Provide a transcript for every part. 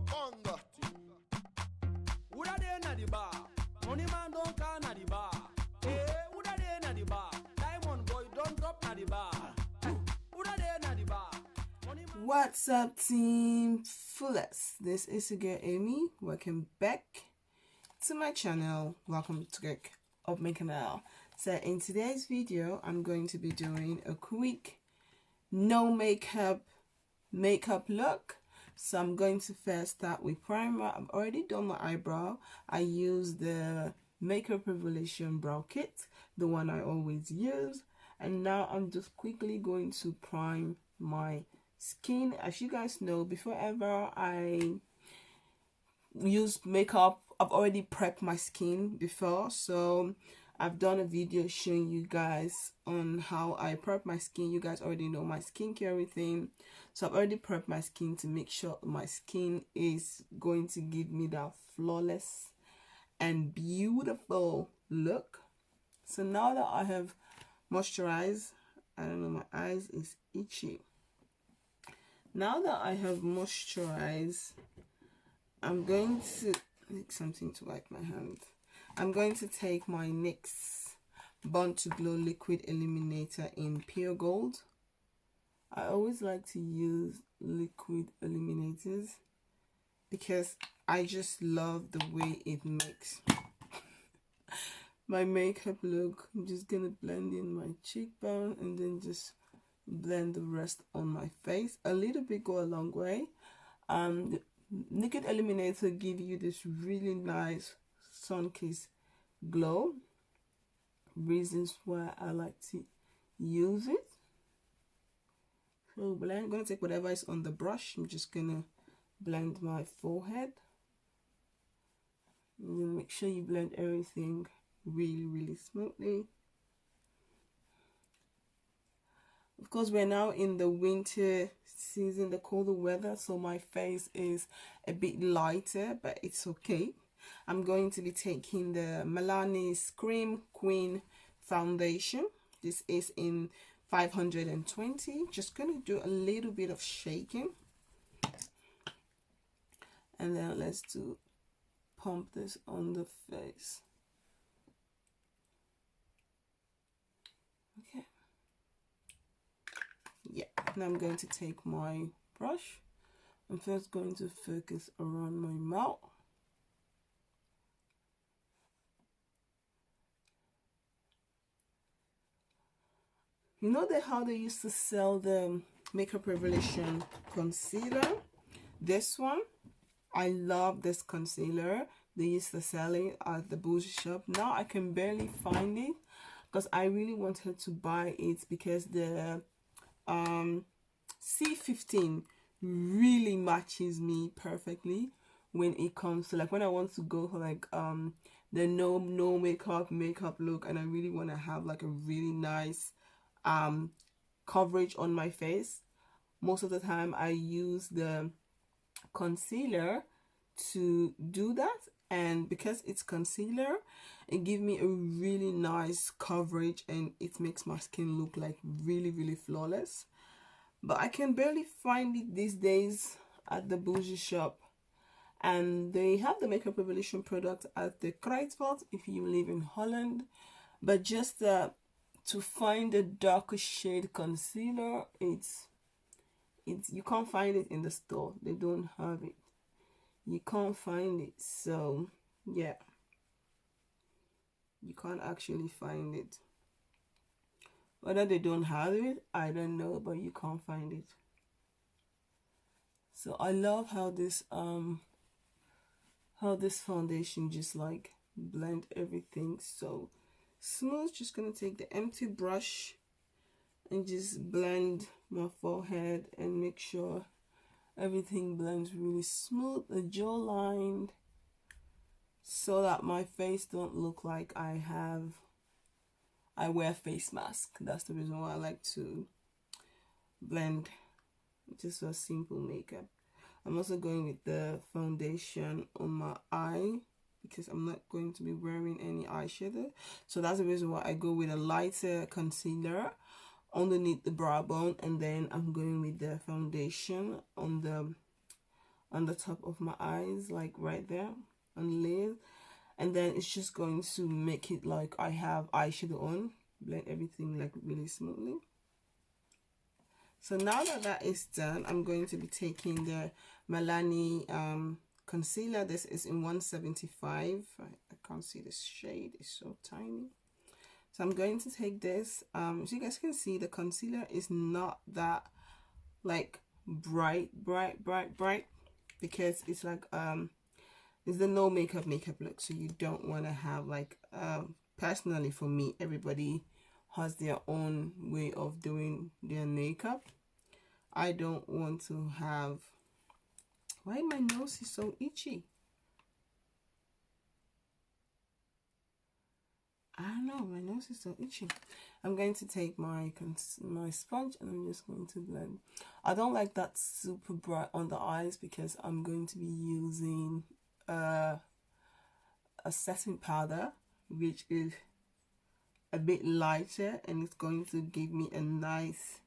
Bonga. Who da dey na the bar? Money man don't call na the bar. Eh, who da dey na the bar? Diamond boy don't drop na the bar. Who da dey na the bar? What's up, Team Fullest? This is your girl Amy. Welcome back to my channel. Welcome to my canal. So in today's video, I'm going to be doing a quick no makeup look. So I'm going to first start with primer. I've already done my eyebrow. I use the Makeup Revolution brow kit, the one I always use. And now I'm just quickly going to prime my skin. As you guys know, before ever I use makeup, I've already prepped my skin before. So I've done a video showing you guys on how I prep my skin. You guys already know my skincare routine. So I've already prepped my skin to make sure my skin is going to give me that flawless and beautiful look. So now that I have moisturized, I don't know, my eyes is itchy. Now that I have moisturized, I'm going to make something to wipe my hand. I'm going to take my NYX Born to Glow Liquid Illuminator in Pure Gold. I always like to use liquid illuminators because I just love the way it makes my makeup look. I'm just gonna blend in my cheekbone and then just blend the rest on my face. A little bit go a long way. The liquid illuminator give you this really nice sun-kissed glow. Reasons why I like to use it. So I'm gonna take whatever is on the brush. I'm just gonna blend my forehead. And then make sure you blend everything really smoothly. Of course, we're now in the winter season, the colder weather, so my face is a bit lighter, but it's okay. I'm going to be taking the Milani Scream Queen foundation. This is in 520. Just gonna do a little bit of shaking, and then let's pump this on the face. Okay. Yeah, now I'm going to take my brush. I'm first going to focus around my mouth. You know how they used to sell the Makeup Revolution concealer? This one, I love this concealer. They used to sell it at the bougie shop. Now I can barely find it because I really wanted to buy it because the C15 really matches me perfectly when it comes to, like, when I want to go for like the no makeup look, and I really want to have like a really nice coverage on my face. Most of the time I use the concealer to do that, and because it's concealer, it gives me a really nice coverage and it makes my skin look like really flawless. But I can barely find it these days at the bougie shop, and they have the Makeup Revolution product at the Kruidvat if you live in Holland. But just to find a darker shade concealer, it's you can't find it in the store. They don't have it. You can't find it. So yeah, you can't actually find it. Whether they don't have it, I don't know, but you can't find it. So I love how this foundation just like blend everything so smooth. Just gonna take the empty brush and just blend my forehead and make sure everything blends really smooth, the jawline, so that my face don't look like I wear face mask. That's the reason why I like to blend just a simple makeup. I'm also going with the foundation on my eye because I'm not going to be wearing any eyeshadow. So that's the reason why I go with a lighter concealer underneath the brow bone, and then I'm going with the foundation on on the top of my eyes, like right there on the lid, and then it's just going to make it like I have eyeshadow on. Blend everything like really smoothly. So now that that is done, I'm going to be taking the Milani concealer. This is in 175. I can't see this shade, it's so tiny. So I'm going to take this. So you guys can see the concealer is not that like bright, because it's like it's the no makeup look. So you don't want to have like personally for me, everybody has their own way of doing their makeup. I don't want to have, why my nose is so itchy? I don't know, my nose is so itchy. I'm going to take my sponge and I'm just going to blend. I don't like that super bright on the eyes because I'm going to be using a setting powder, which is a bit lighter, and it's going to give me a nice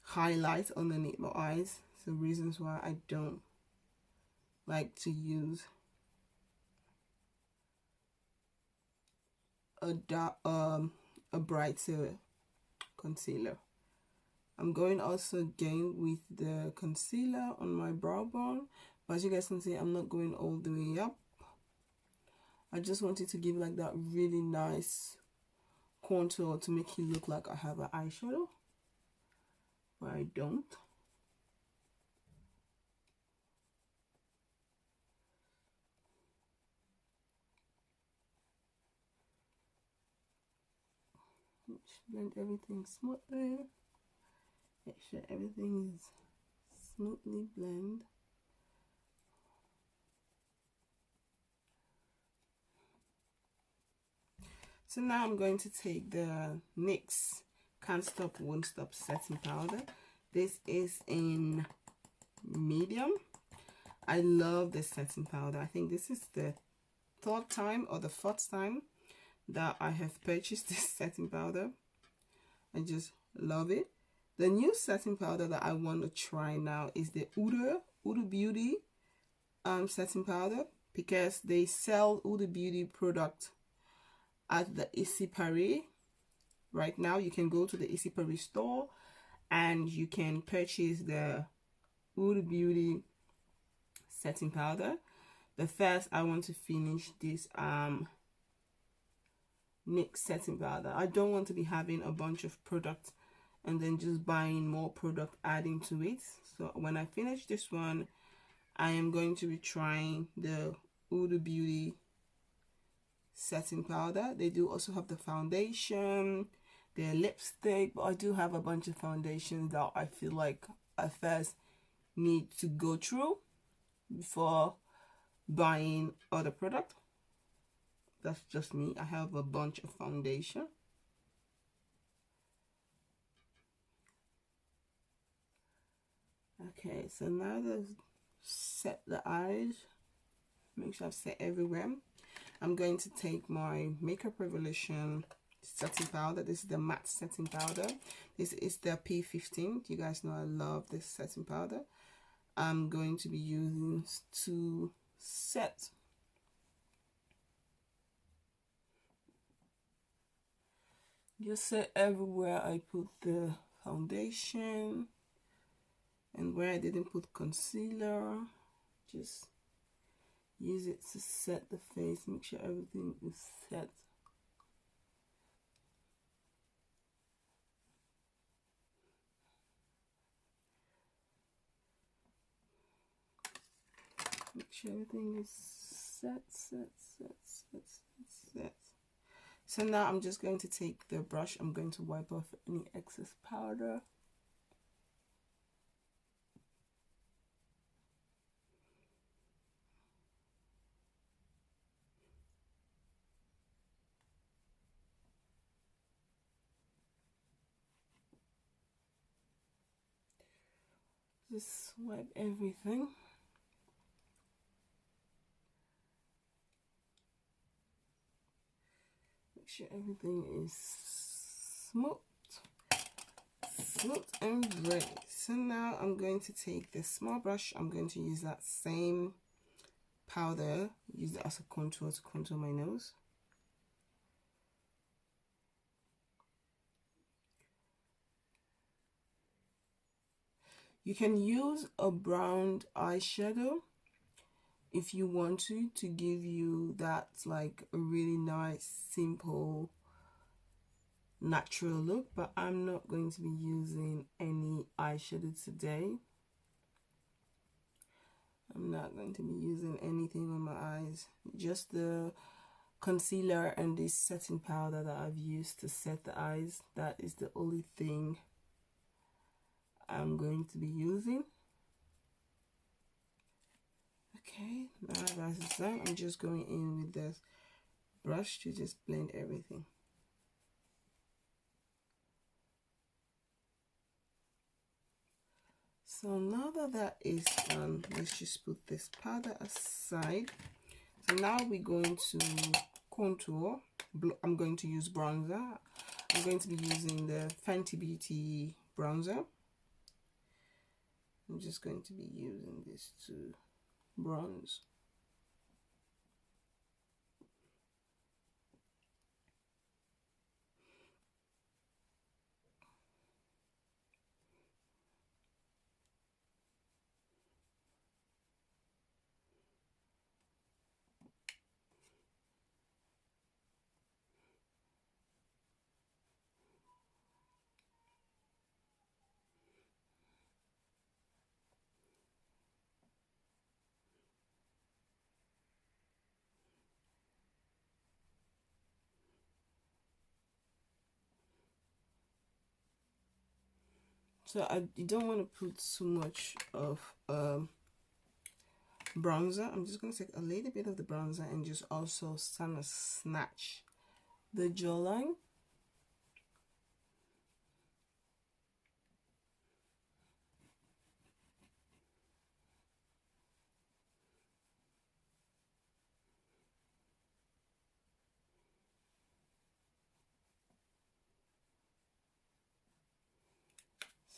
highlight underneath my eyes. So reasons why I don't like to use a dark a brighter concealer. I'm going also again with the concealer on my brow bone, but as you guys can see, I'm not going all the way up. I just wanted to give like that really nice contour to make it look like I have an eyeshadow, but I don't. Blend everything smoothly. Make sure everything is smoothly blend. So now I'm going to take the NYX Can't Stop Won't Stop setting powder. This is in medium. I love this setting powder. I think this is the third time or the fourth time that I have purchased this setting powder. I just love it. The new setting powder that I want to try now is the Huda Beauty setting powder, because they sell Huda Beauty product at the Issy Paris. Right now you can go to the Issy Paris store and you can purchase the Huda Beauty setting powder. But first I want to finish this NYX setting powder. I don't want to be having a bunch of products and then just buying more product adding to it. So when I finish this one, I am going to be trying the Huda Beauty setting powder. They do also have the foundation, their lipstick, but I do have a bunch of foundations that I feel like I first need to go through before buying other product. That's just me. I have a bunch of foundation. Okay, so now that I've set the eyes, make sure I've set everywhere, I'm going to take my Makeup Revolution setting powder. This is the matte setting powder. This is the P15. You guys know I love this setting powder. I'm going to be using to set everywhere I put the foundation, and where I didn't put concealer, just use it to set the face. Make sure everything is set. Make sure everything is set. So now I'm just going to take the brush. I'm going to wipe off any excess powder. Just wipe everything. Make sure everything is smooth. Good and ready. So now I'm going to take this small brush. I'm going to use that same powder, use it as a contour to contour my nose. You can use a brown eyeshadow if you want to give you that like a really nice, simple, natural look, but I'm not going to be using any eyeshadow today. I'm not going to be using anything on my eyes, just the concealer and this setting powder that I've used to set the eyes. That is the only thing I'm going to be using. Okay, now that's done. I'm just going in with this brush to just blend everything. So now that that is done, let's just put this powder aside. So now we're going to contour. I'm going to use bronzer. I'm going to be using the Fenty Beauty bronzer. I'm just going to be using this to bronze. So you don't want to put too much of bronzer. I'm just going to take a little bit of the bronzer and just also kind of snatch the jawline.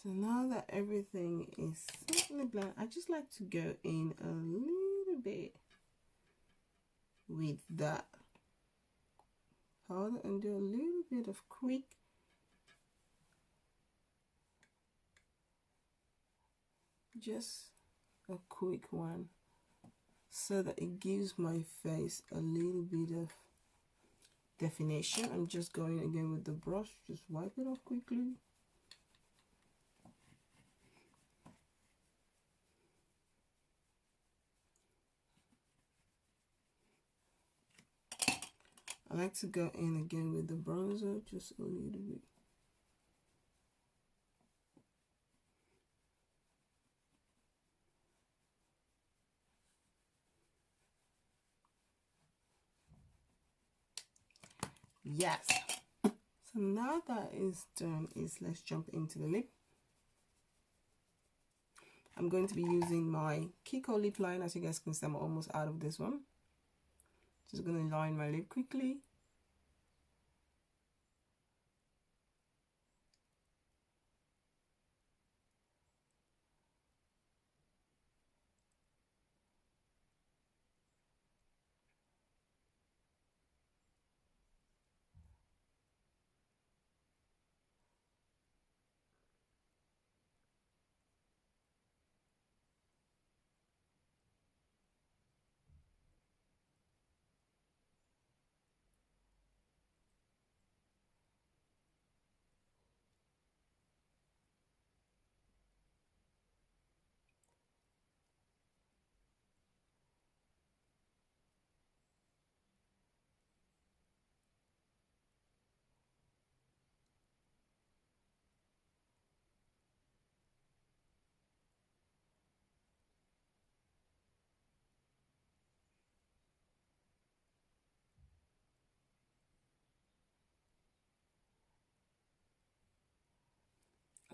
So now that everything is slightly blend, I just like to go in a little bit with that powder and do a little bit of quick just a quick one so that it gives my face a little bit of definition. I'm just going again with the brush, just wipe it off quickly. I like to go in again with the bronzer, just a little bit. Yes. So now that is done, let's jump into the lip. I'm going to be using my Kiko lip line. As you guys can see, I'm almost out of this one. Just going to line my lip quickly.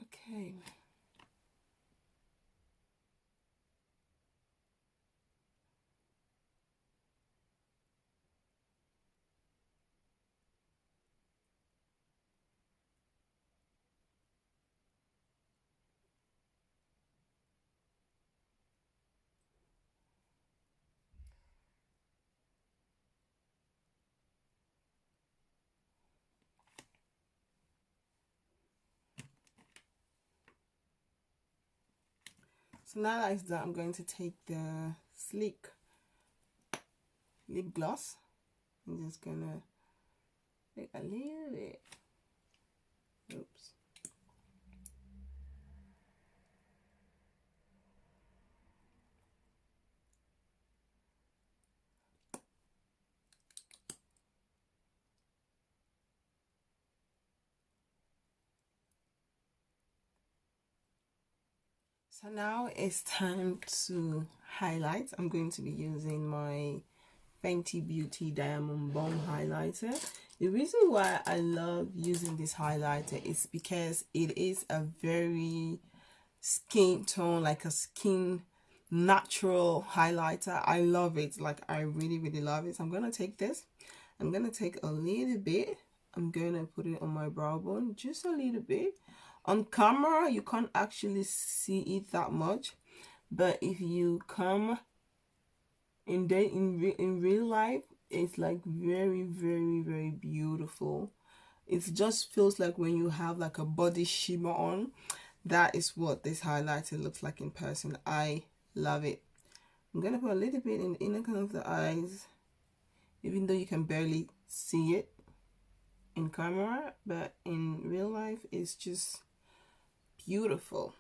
Okay. So now that it's done, I'm going to take the Sleek lip gloss. I'm just gonna take a little bit. Oops. So now it's time to highlight. I'm going to be using my Fenty Beauty Diamond Bomb highlighter. The reason why I love using this highlighter is because it is a very skin tone, like a skin natural highlighter. I love it. Like, I really love it. So I'm gonna take this. I'm gonna take a little bit. I'm gonna put it on my brow bone, just a little bit. On camera, you can't actually see it that much, but if you come in real life, it's like very beautiful. It just feels like when you have like a body shimmer on, that is what this highlighter looks like in person. I love it. I'm gonna put a little bit in the inner corner of the eyes, even though you can barely see it in camera, but in real life it's just beautiful.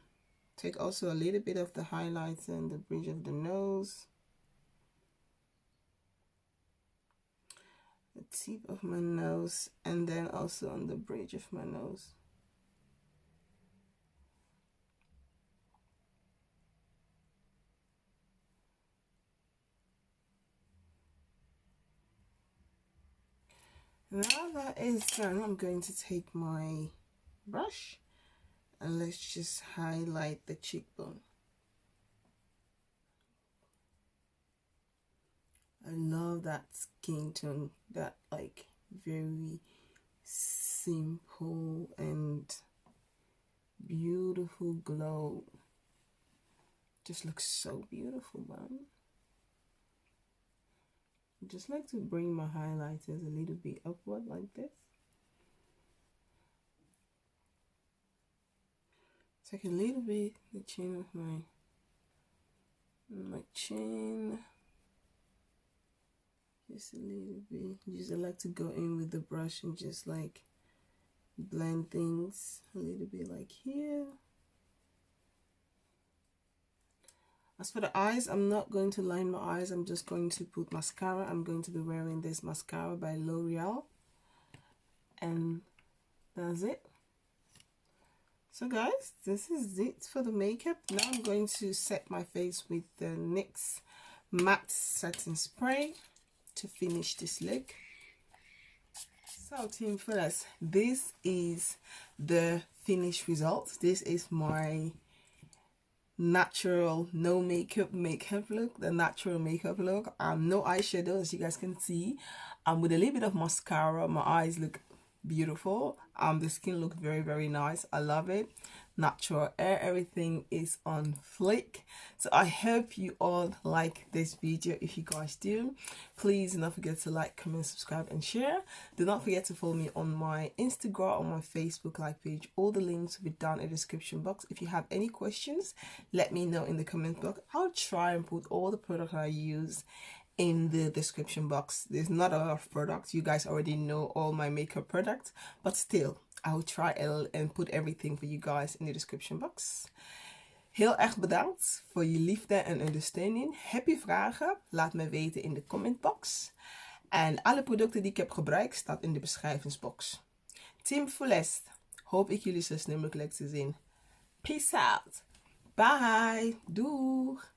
Take also a little bit of the highlighter in the bridge of the nose, the tip of my nose, and then also on the bridge of my nose. Now that is done, I'm going to take my brush and let's just highlight the cheekbone. I love that skin tone, that like very simple and beautiful glow. Just looks so beautiful, man. I just like to bring my highlighters a little bit upward like this. Take a little bit the chin of my chin. Just a little bit. Just I like to go in with the brush and just like blend things a little bit, like here. As for the eyes, I'm not going to line my eyes. I'm just going to put mascara. I'm going to be wearing this mascara by L'Oreal, and that's it. So guys, this is it for the makeup. Now I'm going to set my face with the NYX matte setting spray to finish this look. So Team Fullest, this is the finished result. This is my natural no makeup look, the natural makeup look. No eyeshadow, as you guys can see. With a little bit of mascara, my eyes look beautiful. The skin look very nice. I love it. Natural air, everything is on flick. So I hope you all like this video. If you guys do, please do not forget to like, comment, subscribe and share. Do not forget to follow me on my Instagram, on my Facebook like page. All the links will be down in the description box. If you have any questions, let me know in the comment box. I'll try and put all the products I use in the description box. There's not a lot of products. You guys already know all my makeup products, but still, I'll try and put everything for you guys in the description box. Heel erg bedankt voor je liefde en ondersteuning. Heb je vragen? Laat me weten in de commentbox. En alle producten die ik heb gebruikt staat in de beschrijvingsbox. Team Fullest, hoop ik jullie zo snel mogelijk te zien. Peace out. Bye. Doeg.